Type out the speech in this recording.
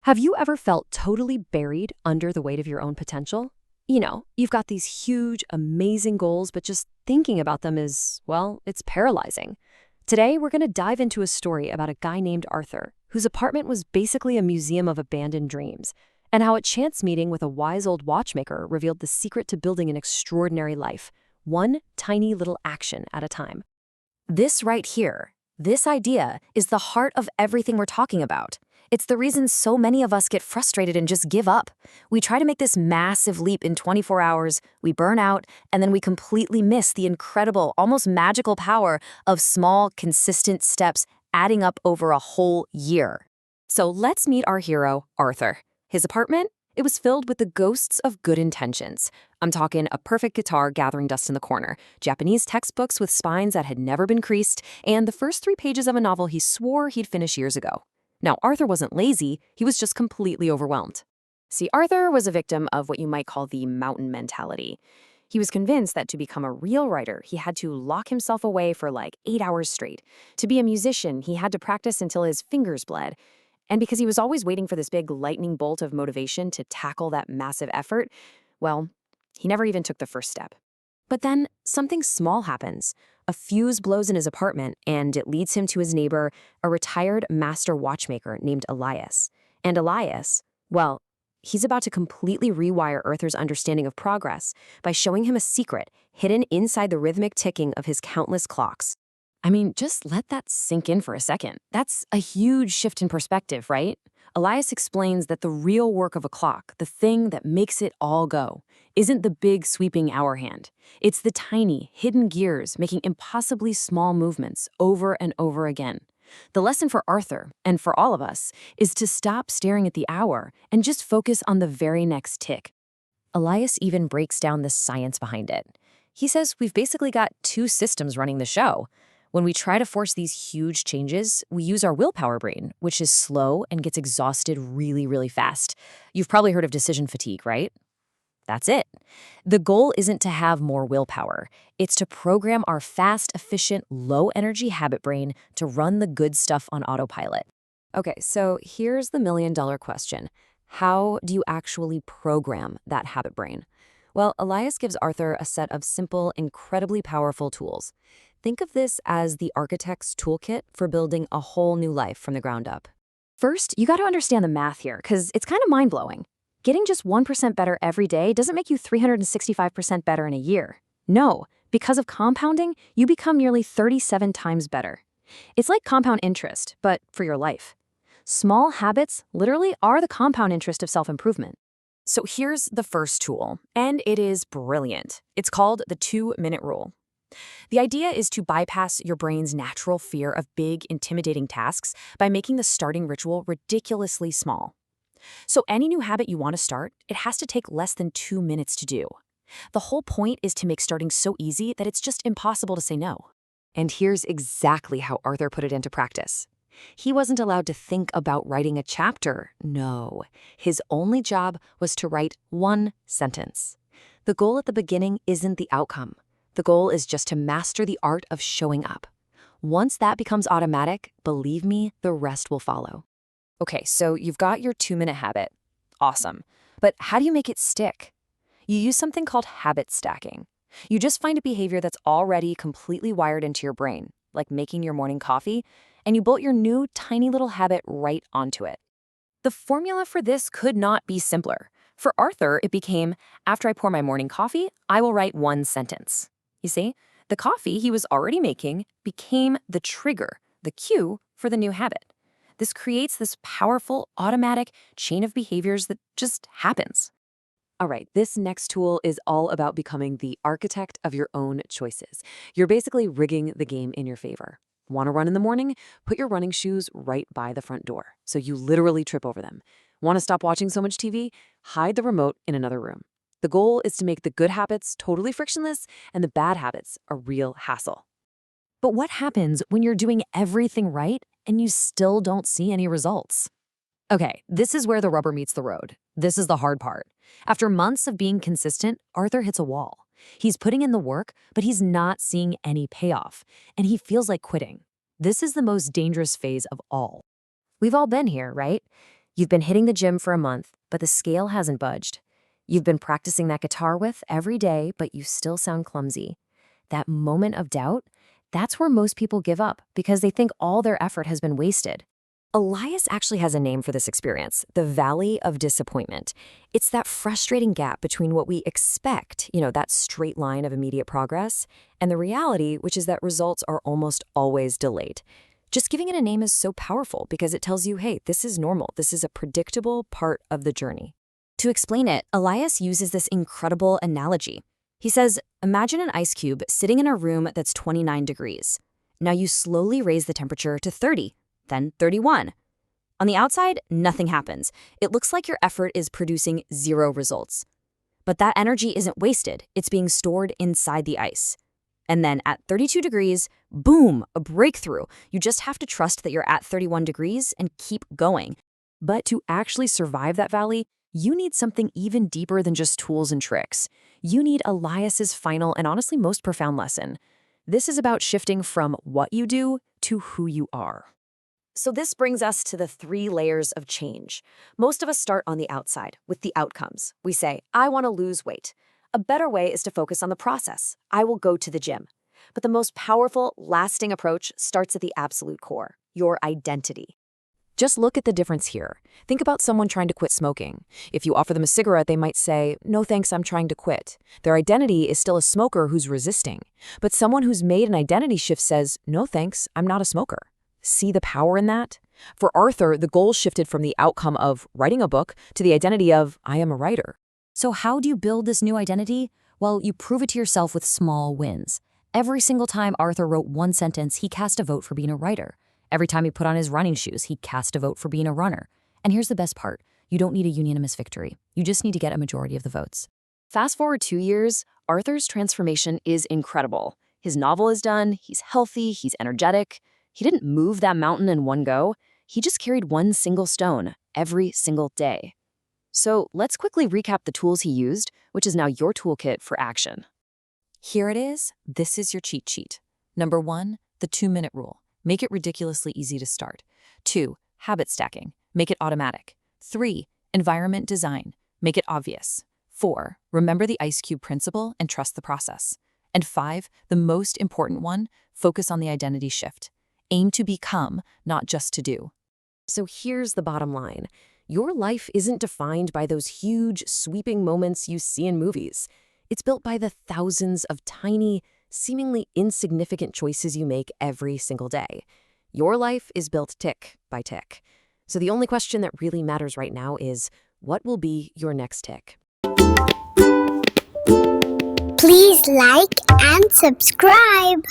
Have you ever felt totally buried under the weight of your own potential? You've got these huge, amazing goals, but just thinking about them is, well, it's paralyzing. Today, we're going to dive into a story about a guy named Arthur, whose apartment was basically a museum of abandoned dreams, and how a chance meeting with a wise old watchmaker revealed the secret to building an extraordinary life, one tiny little action at a time. This right here, this idea, is the heart of everything we're talking about. It's the reason so many of us get frustrated and just give up. We try to make this massive leap in 24 hours, we burn out, and then we completely miss the incredible, almost magical power of small, consistent steps adding up over a whole year. So let's meet our hero, Arthur. His apartment? It was filled with the ghosts of good intentions. I'm talking a perfect guitar gathering dust in the corner, Japanese textbooks with spines that had never been creased, and the first 3 pages of a novel he swore he'd finish years ago. Now, Arthur wasn't lazy, he was just completely overwhelmed. See, Arthur was a victim of what you might call the mountain mentality. He was convinced that to become a real writer, he had to lock himself away for like 8 hours straight. To be a musician, he had to practice until his fingers bled. And because he was always waiting for this big lightning bolt of motivation to tackle that massive effort, well, he never even took the first step. But then something small happens. A fuse blows in his apartment, and it leads him to his neighbor, a retired master watchmaker named Elias. And Elias, well, he's about to completely rewire Arthur's understanding of progress by showing him a secret hidden inside the rhythmic ticking of his countless clocks. I mean, just let that sink in for a second. That's a huge shift in perspective, right? Elias explains that the real work of a clock, the thing that makes it all go, isn't the big sweeping hour hand. It's the tiny, hidden gears making impossibly small movements over and over again. The lesson for Arthur, and for all of us, is to stop staring at the hour and just focus on the very next tick. Elias even breaks down the science behind it. He says we've basically got 2 systems running the show. When we try to force these huge changes, we use our willpower brain, which is slow and gets exhausted really, really fast. You've probably heard of decision fatigue, right? That's it. The goal isn't to have more willpower. It's to program our fast, efficient, low-energy habit brain to run the good stuff on autopilot. Okay, so here's the million-dollar question. How do you actually program that habit brain? Well, Elias gives Arthur a set of simple, incredibly powerful tools. Think of this as the architect's toolkit for building a whole new life from the ground up. First, you got to understand the math here, because it's kind of mind-blowing. Getting just 1% better every day doesn't make you 365% better in a year. No, because of compounding, you become nearly 37 times better. It's like compound interest, but for your life. Small habits literally are the compound interest of self-improvement. So here's the first tool, and it is brilliant. It's called the 2-minute rule. The idea is to bypass your brain's natural fear of big, intimidating tasks by making the starting ritual ridiculously small. So any new habit you want to start, it has to take less than 2 minutes to do. The whole point is to make starting so easy that it's just impossible to say no. And here's exactly how Arthur put it into practice. He wasn't allowed to think about writing a chapter. No. His only job was to write 1 sentence. The goal at the beginning isn't the outcome. The goal is just to master the art of showing up. Once that becomes automatic, believe me, the rest will follow. Okay, so you've got your 2-minute habit. Awesome. But how do you make it stick? You use something called habit stacking. You just find a behavior that's already completely wired into your brain, like making your morning coffee, and you bolt your new tiny little habit right onto it. The formula for this could not be simpler. For Arthur, it became, after I pour my morning coffee, I will write 1 sentence. You see, the coffee he was already making became the trigger, the cue for the new habit. This creates this powerful, automatic chain of behaviors that just happens. All right, this next tool is all about becoming the architect of your own choices. You're basically rigging the game in your favor. Want to run in the morning? Put your running shoes right by the front door, so you literally trip over them. Want to stop watching so much TV? Hide the remote in another room. The goal is to make the good habits totally frictionless and the bad habits a real hassle. But what happens when you're doing everything right and you still don't see any results? Okay, this is where the rubber meets the road. This is the hard part. After months of being consistent, Arthur hits a wall. He's putting in the work, but he's not seeing any payoff, and he feels like quitting. This is the most dangerous phase of all. We've all been here, right? You've been hitting the gym for a month, but the scale hasn't budged. You've been practicing that guitar with every day, but you still sound clumsy. That moment of doubt, that's where most people give up because they think all their effort has been wasted. Elias actually has a name for this experience, the Valley of Disappointment. It's that frustrating gap between what we expect, that straight line of immediate progress, and the reality, which is that results are almost always delayed. Just giving it a name is so powerful because it tells you, hey, this is normal. This is a predictable part of the journey. To explain it, Elias uses this incredible analogy. He says, imagine an ice cube sitting in a room that's 29 degrees. Now you slowly raise the temperature to 30. Then 31. On the outside, nothing happens. It looks like your effort is producing 0 results. But that energy isn't wasted. It's being stored inside the ice. And then at 32 degrees, boom, a breakthrough. You just have to trust that you're at 31 degrees and keep going. But to actually survive that valley, you need something even deeper than just tools and tricks. You need Elias's final and honestly most profound lesson. This is about shifting from what you do to who you are. So this brings us to the 3 layers of change. Most of us start on the outside, with the outcomes. We say, I want to lose weight. A better way is to focus on the process. I will go to the gym. But the most powerful, lasting approach starts at the absolute core, your identity. Just look at the difference here. Think about someone trying to quit smoking. If you offer them a cigarette, they might say, no thanks, I'm trying to quit. Their identity is still a smoker who's resisting. But someone who's made an identity shift says, no thanks, I'm not a smoker. See the power in that? For Arthur, the goal shifted from the outcome of writing a book to the identity of, I am a writer. So how do you build this new identity? Well, you prove it to yourself with small wins. Every single time Arthur wrote one sentence, he cast a vote for being a writer. Every time he put on his running shoes, he cast a vote for being a runner. And here's the best part. You don't need a unanimous victory. You just need to get a majority of the votes. Fast forward 2 years, Arthur's transformation is incredible. His novel is done, he's healthy, he's energetic. He didn't move that mountain in one go. He just carried one single stone every single day. So let's quickly recap the tools he used, which is now your toolkit for action. Here it is. This is your cheat sheet. Number 1, the 2-minute rule. Make it ridiculously easy to start. 2, habit stacking. Make it automatic. 3, environment design. Make it obvious. 4, remember the ice cube principle and trust the process. And 5, the most important one, focus on the identity shift. Aim to become, not just to do. So here's the bottom line. Your life isn't defined by those huge, sweeping moments you see in movies. It's built by the thousands of tiny, seemingly insignificant choices you make every single day. Your life is built tick by tick. So the only question that really matters right now is, what will be your next tick? Please like and subscribe.